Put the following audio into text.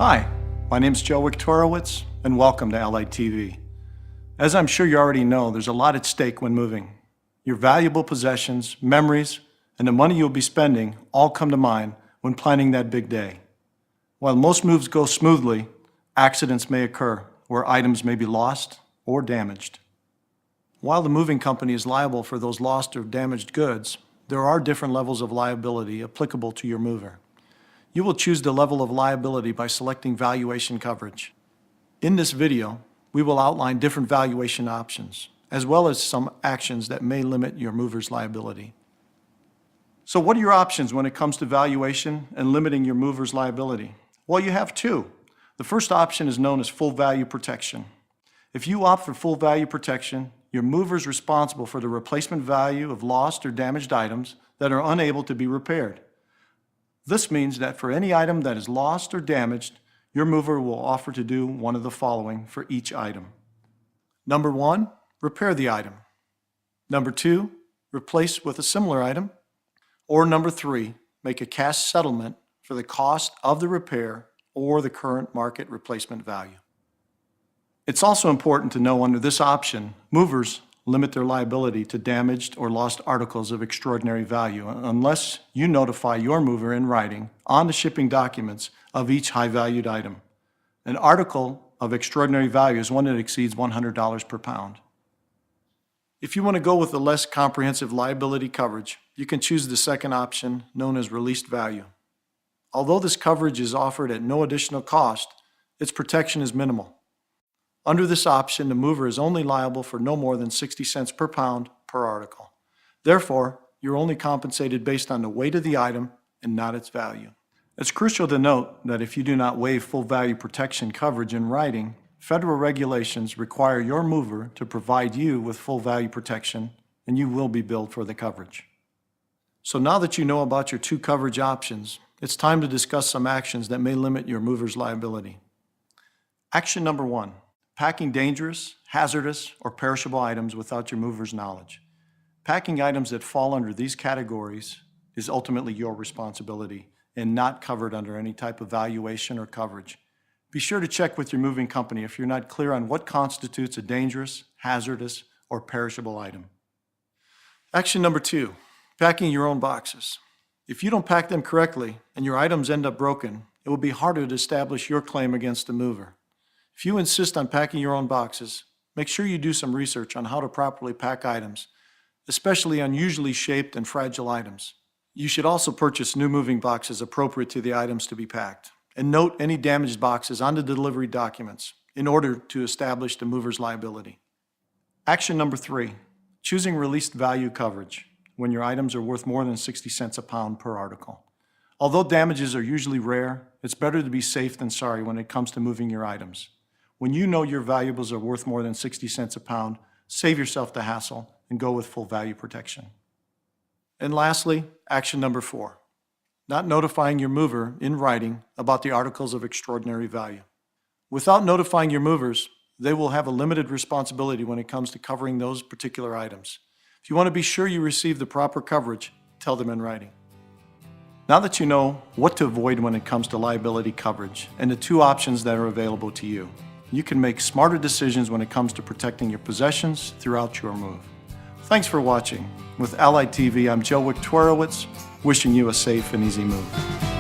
Hi, my name is Joe Wiktorowicz, and welcome to Allied TV. As I'm sure you already know, there's a lot at stake when moving. Your valuable possessions, memories, and the money you'll be spending all come to mind when planning that big day. While most moves go smoothly, accidents may occur where items may be lost or damaged. While the moving company is liable for those lost or damaged goods, there are different levels of liability applicable to your mover. You will choose the level of liability by selecting valuation coverage. In this video, we will outline different valuation options, as well as some actions that may limit your mover's liability. So what are your options when it comes to valuation and limiting your mover's liability? Well, you have two. The first option is known as full value protection. If you opt for full value protection, your mover is responsible for the replacement value of lost or damaged items that are unable to be repaired. This means that for any item that is lost or damaged, your mover will offer to do one of the following for each item. Number one, repair the item. Number two, replace with a similar item. Or number three, make a cash settlement for the cost of the repair or the current market replacement value. It's also important to know under this option, movers limit their liability to damaged or lost articles of extraordinary value unless you notify your mover in writing on the shipping documents of each high-valued item. An article of extraordinary value is one that exceeds $100 per pound. If you want to go with a less comprehensive liability coverage, you can choose the second option known as released value. Although this coverage is offered at no additional cost, its protection is minimal. Under this option, the mover is only liable for no more than 60 cents per pound per article. Therefore, you're only compensated based on the weight of the item and not its value. It's crucial to note that if you do not waive full value protection coverage in writing, federal regulations require your mover to provide you with full value protection, and you will be billed for the coverage. So now that you know about your two coverage options, it's time to discuss some actions that may limit your mover's liability. Action number one. Packing dangerous, hazardous, or perishable items without your mover's knowledge. Packing items that fall under these categories is ultimately your responsibility and not covered under any type of valuation or coverage. Be sure to check with your moving company if you're not clear on what constitutes a dangerous, hazardous, or perishable item. Action number two, packing your own boxes. If you don't pack them correctly and your items end up broken, it will be harder to establish your claim against the mover. If you insist on packing your own boxes, make sure you do some research on how to properly pack items, especially unusually shaped and fragile items. You should also purchase new moving boxes appropriate to the items to be packed, and note any damaged boxes on the delivery documents in order to establish the mover's liability. Action number three, choosing released value coverage when your items are worth more than 60 cents a pound per article. Although damages are usually rare, it's better to be safe than sorry when it comes to moving your items. When you know your valuables are worth more than 60 cents a pound, save yourself the hassle and go with full value protection. And lastly, action number four, not notifying your mover in writing about the articles of extraordinary value. Without notifying your movers, they will have a limited responsibility when it comes to covering those particular items. If you want to be sure you receive the proper coverage, tell them in writing. Now that you know what to avoid when it comes to liability coverage and the two options that are available to you, you can make smarter decisions when it comes to protecting your possessions throughout your move. Thanks for watching. With Allied TV, I'm Joe Wiktorowicz, wishing you a safe and easy move.